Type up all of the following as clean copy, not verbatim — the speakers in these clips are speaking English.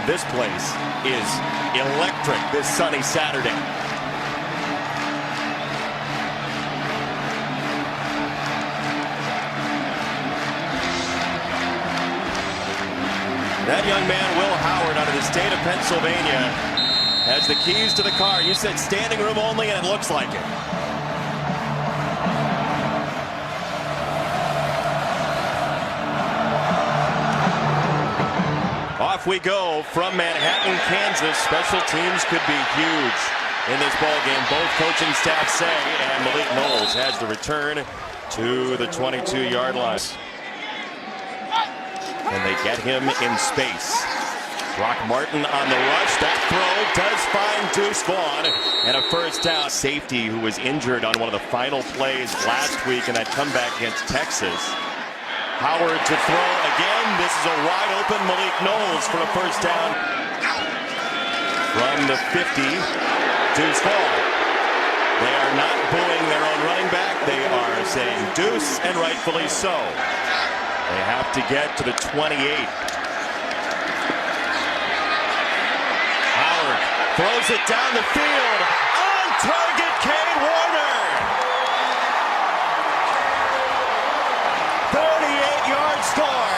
This place is electric this sunny Saturday. That young man, Will Howard, out of the state of Pennsylvania, has the keys to the car. You said standing room only, and it looks like it. Off we go from Manhattan, Kansas. Special teams could be huge in this ball game. Both coaching staffs say, and Malik Knowles has the return to the 22-yard line. And they get him in space. Brock Martin on the rush. That throw does find Deuce Vaughn. And a first down. Safety who was injured on one of the final plays last week in that comeback against Texas. Howard to throw again. This is a wide open Malik Knowles for a first down. From the 50, Deuce Vaughn. They are not booing their own running back. They are saying Deuce, and rightfully so. They have to get to the 28. Howard throws it down the field. On target, Cade Warner. 38-yard score.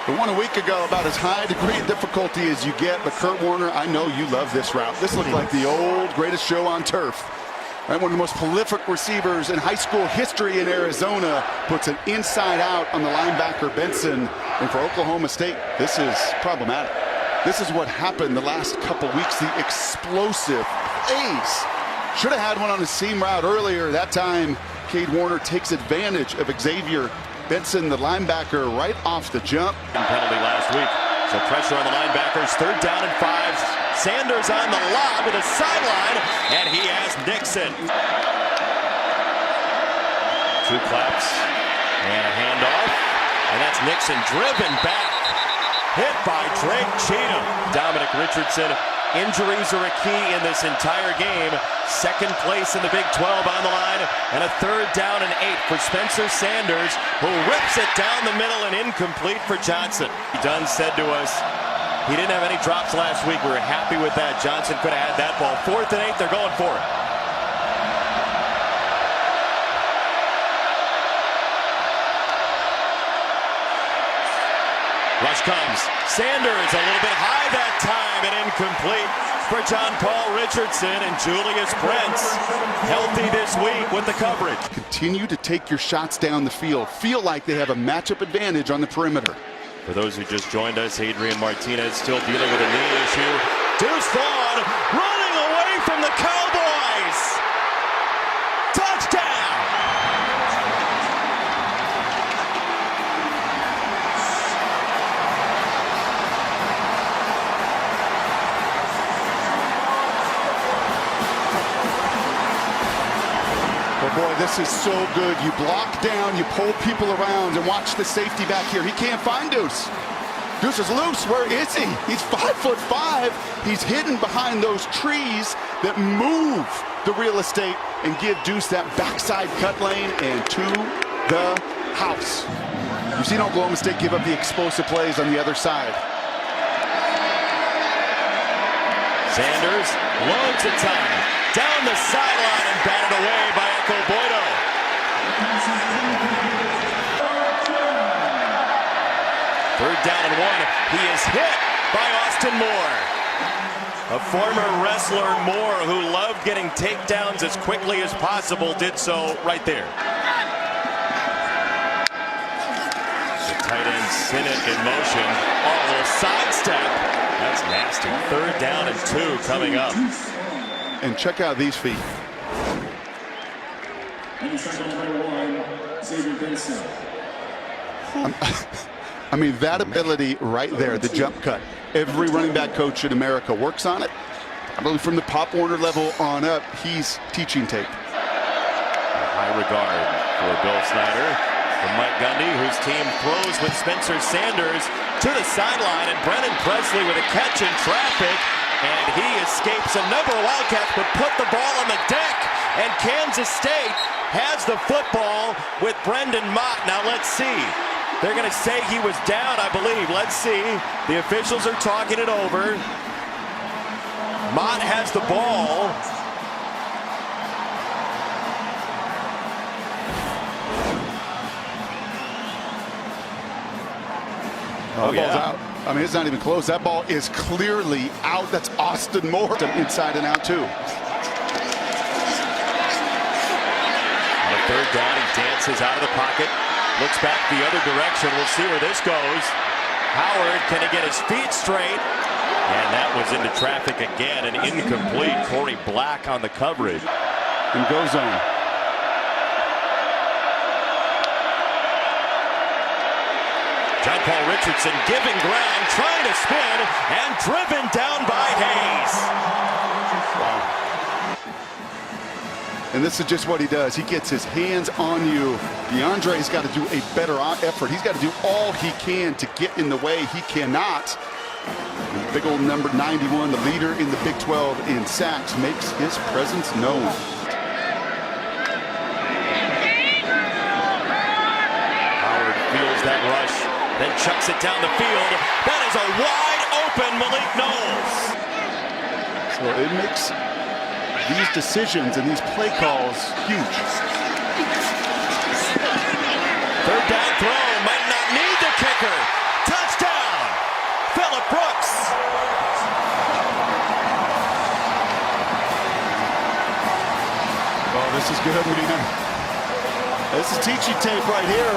The one a week ago, about as high a degree of difficulty as you get, but Kurt Warner, I know you love this route. This looked like the old greatest show on turf. Right, one of the most prolific receivers in high school history in Arizona puts an inside out on the linebacker Benson. And for Oklahoma State, this is problematic. This is what happened the last couple weeks, the explosive plays. Should have had one on the seam route earlier. That time, Cade Warner takes advantage of Xavier Benson, the linebacker, right off the jump. Penalty last week. So pressure on the linebackers. Third down and 5. Sanders on the lob to the sideline, and he has Nixon. 2 claps and a handoff, and that's Nixon driven back. Hit by Drake Cheatham. Dominic Richardson. Injuries are a key in this entire game. Second place in the Big 12 on the line, and a third down and 8 for Spencer Sanders, who rips it down the middle and incomplete for Johnson. Dunn said to us he didn't have any drops last week. We were happy with that. Johnson could have had that ball. 4th and 8, they're going for it. Rush comes. Sanders a little bit high that time and incomplete for John Paul Richardson, and Julius Brents healthy this week with the coverage. Continue to take your shots down the field. Feel like they have a matchup advantage on the perimeter. For those who just joined us, Adrian Martinez still dealing with a knee issue. Deuce Vaughn running away from the Cowboys. Touchdown! Oh boy, this is so good. You block down, you pull people around, and watch the safety back here. He can't find Deuce. Deuce is loose. Where is he? He's 5'5". He's hidden behind those trees that move the real estate and give Deuce that backside cut lane and to the house. You've seen Oklahoma State give up the explosive plays on the other side. Sanders loads of time down the sideline and batted away by Echo Boydo. Third down and 1. He is hit by Austin Moore. A former wrestler, Moore, who loved getting takedowns as quickly as possible, did so right there. The tight end Sinnott in motion. Oh, a little sidestep. That's nasty. Third down and 2 coming up. And check out these feet. I mean, that ability right there, the jump cut. Every running back coach in America works on it. Probably from the Pop Warner level on up, he's teaching tape. High regard for Bill Snyder. From Mike Gundy, whose team throws with Spencer Sanders to the sideline, and Brennan Presley with a catch in traffic, and he escapes a number of Wildcats, but put the ball on the deck, and Kansas State has the football with Brendan Mott. Now let's see. They're going to say he was down, I believe. Let's see. The officials are talking it over. Mott has the ball. Oh, yeah. Ball's out. I mean, it's not even close. That ball is clearly out. That's Austin Moore inside and out, too. On a third down, he dances out of the pocket, looks back the other direction. We'll see where this goes. Howard, can he get his feet straight? And that was into traffic again, and incomplete. Corey Black on the coverage. And goes on. John Paul Richardson giving ground, trying to spin, and driven down by Hayes. Wow. And this is just what he does. He gets his hands on you. DeAndre's got to do a better effort. He's got to do all he can to get in the way. He cannot. And big old number 91, the leader in the Big 12 in sacks, makes his presence known. Howard feels that rush. Then chucks it down the field. That is a wide open Malik Knowles. So it makes these decisions and these play calls huge. Third down throw. Might not need the kicker. Touchdown. Phillip Brooks. Oh, this is good, man. This is teaching tape right here.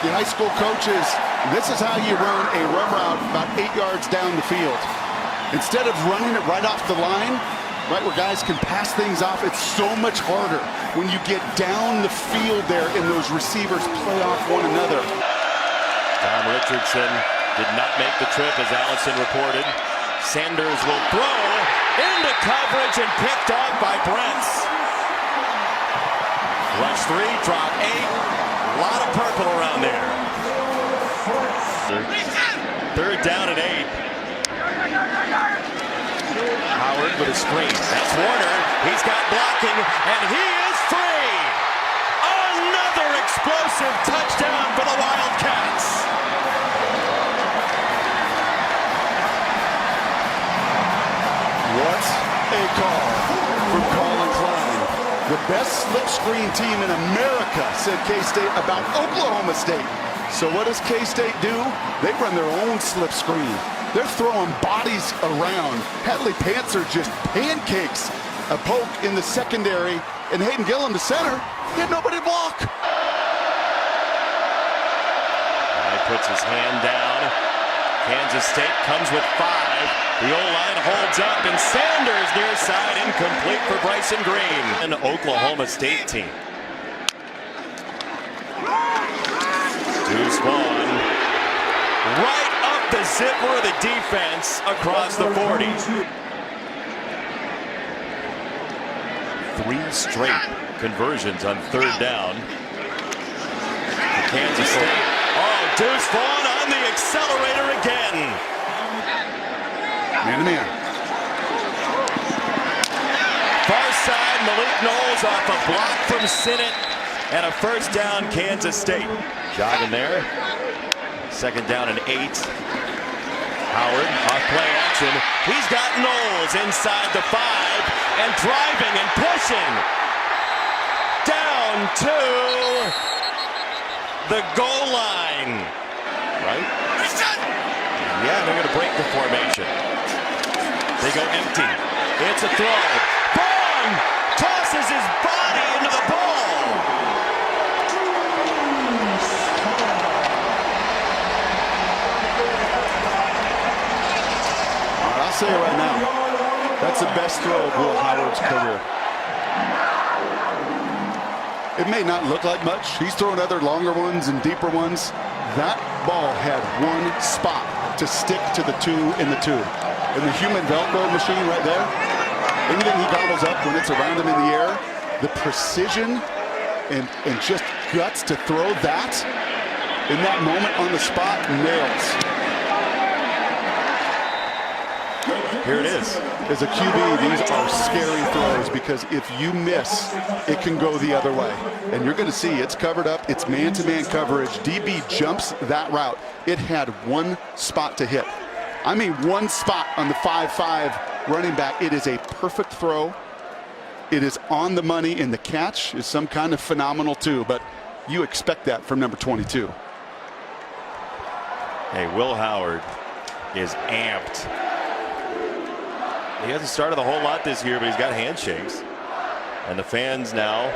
The high school coaches, this is how you run a run route about 8 yards down the field. Instead of running it right off the line, right where guys can pass things off, it's so much harder when you get down the field there and those receivers play off one another. Tom Richardson did not make the trip, as Allison reported. Sanders will throw into coverage and picked off by Brents. Rush 3, drop 8. A lot of purple around there. Third down and 8. Howard with a screen. That's Warner. He's got blocking, and he is free. Another explosive touchdown for the Wildcats. What a call from Colin Klein. The best slip screen team in America, said K-State about Oklahoma State. So what does K-State do? They run their own slip screen. They're throwing bodies around. Hadley Panther just pancakes a poke in the secondary, and Hayden Gillum, the center, he had nobody to block. He puts his hand down. Kansas State comes with 5. The O-line holds up, and Sanders near side, incomplete for Bryson Green. An Oklahoma State team. Deuce Vaughn right up the zipper of the defense across the 40. 3 straight conversions on third down for Kansas State. Oh, Deuce Vaughn on the accelerator again. Man-to-man. Far side, Malik Knowles off a block from Sinnott, and a first down, Kansas State. Jogging there. Second down and 8. Howard off play action. He's got Knowles inside the 5 and driving and pushing. Down to the goal line. Right? Yeah, they're going to break the formation. They go empty. It's a throw. Vaughn tosses his body into the ball. I'll say it right now. That's the best throw of Will Howard's career. It may not look like much. He's throwing other longer ones and deeper ones. That ball had one spot to stick to the 2 in the 2. And the human Velcro machine right there, anything he gobbles up when it's around him in the air, the precision and just guts to throw that in that moment on the spot, nails. Here it is. As a QB, these are scary throws because if you miss, it can go the other way. And you're going to see it's covered up. It's man-to-man coverage. DB jumps that route. It had one spot to hit. I mean, one spot on the 5-5 running back. It is a perfect throw. It is on the money, and the catch is some kind of phenomenal too. But you expect that from number 22. Hey, Will Howard is amped. He hasn't started a whole lot this year, but he's got handshakes. And the fans now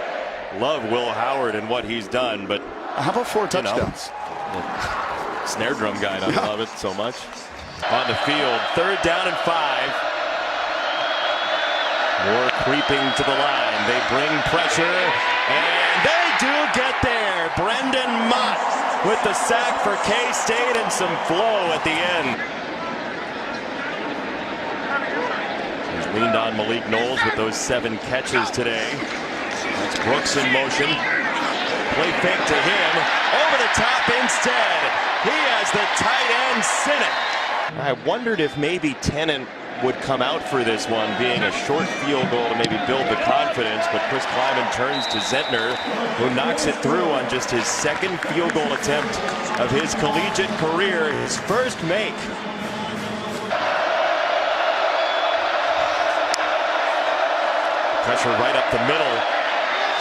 love Will Howard and what he's done. But how about 4 touchdowns? The snare drum guy doesn't love it so much. On the field, 3rd down and 5. Moore creeping to the line. They bring pressure, and they do get there. Brendan Mott with the sack for K-State and some flow at the end. He's leaned on Malik Knowles with those 7 catches today. That's Brooks in motion. Play fake to him. Over the top instead. He has the tight end Sinnott. I wondered if maybe Tennant would come out for this one, being a short field goal to maybe build the confidence, but Chris Klieman turns to Zentner, who knocks it through on just his 2nd field goal attempt of his collegiate career, his first make. Pressure right up the middle.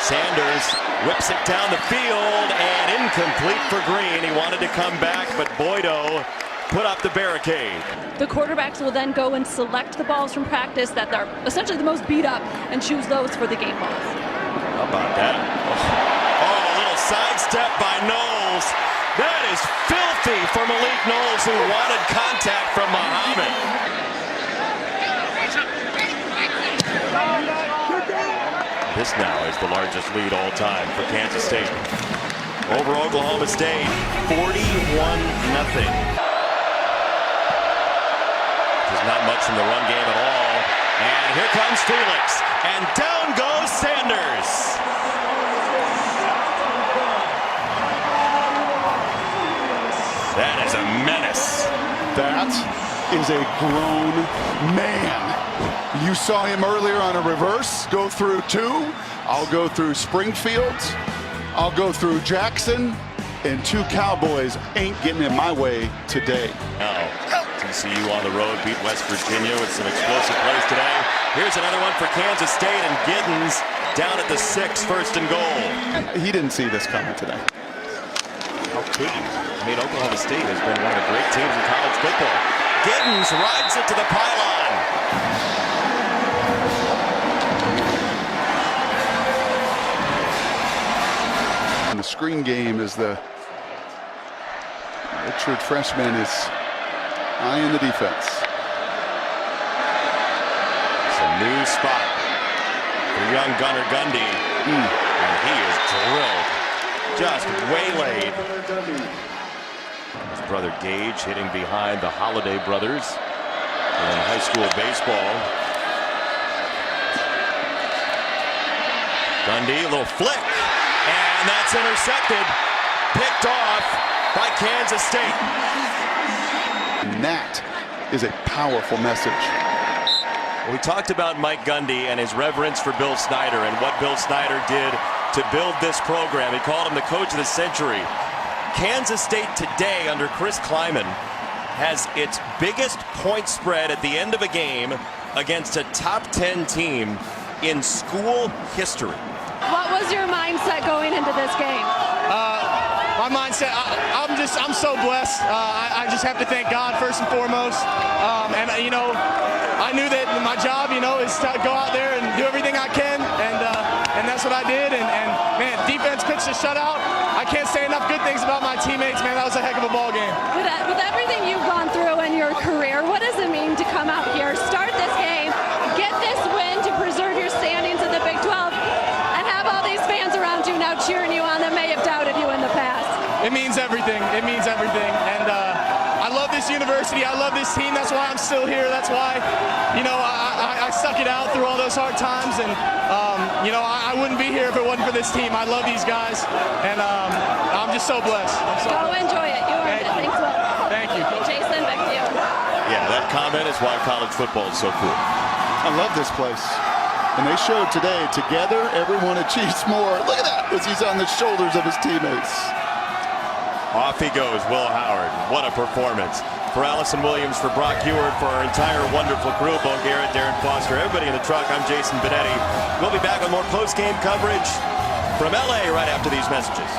Sanders whips it down the field and incomplete for Green. He wanted to come back, but Boydo put up the barricade. The quarterbacks will then go and select the balls from practice that are essentially the most beat up and choose those for the game balls. How about that? Oh, a little sidestep by Knowles. That is filthy for Malik Knowles, who wanted contact from Muhammad. This now is the largest lead all time for Kansas State. Over Oklahoma State, 41-0. Not much from the run game at all. And here comes Felix. And down goes Sanders. That is a menace. That is a grown man. You saw him earlier on a reverse. Go through 2. I'll go through Springfield. I'll go through Jackson. And 2 Cowboys ain't getting in my way today. Now, TCU on the road beat West Virginia with some explosive plays today. Here's another one for Kansas State, and Giddens down at the 6, 1st and goal. He didn't see this coming today. How could you? I mean, Oklahoma State has been one of the great teams in college football. Giddens rides it to the pylon. And the screen game is the Richard freshman is high in the defense. It's a new spot for young Gunnar Gundy. And he is drilled. Just waylaid. His brother Gage hitting behind the Holiday brothers in high school baseball. Gundy, a little flick. And that's intercepted. Picked off by Kansas State. And that is a powerful message. We talked about Mike Gundy and his reverence for Bill Snyder and what Bill Snyder did to build this program. He called him the coach of the century. Kansas State today under Chris Klieman has its biggest point spread at the end of a game against a top 10 team in school history. What was your mindset going into this game? My mindset, I'm so blessed. I just have to thank God first and foremost. And you know, I knew that my job, you know, is to go out there and do everything I can, and that's what I did. And man, defense pitched a shutout. I can't say enough good things about my teammates, man. That was a heck of a ball game. With everything you've gone through in your career, what does it mean to come out here, start this game, get this win to preserve your standings in the Big 12, and have all these fans around you now cheering you on that may have doubted you in the past? It means everything. It means everything. And I love this university. I love this team. That's why I'm still here. That's why, you know, I stuck it out through all those hard times. And, you know, I wouldn't be here if it wasn't for this team. I love these guys. And I'm just so blessed. Go enjoy it. You earned it. Thanks, Will. Thank you. Jason, back to you. Yeah, That comment is why college football is so cool. I love this place. And they showed today, together, everyone achieves more. Look at that, as he's on the shoulders of his teammates. Off he goes, Will Howard. What a performance. For Allison Williams, for Brock Ewart, for our entire wonderful crew, Bo Garrett, Darren Foster, everybody in the truck, I'm Jason Benetti. We'll be back with more post-game coverage from LA right after these messages.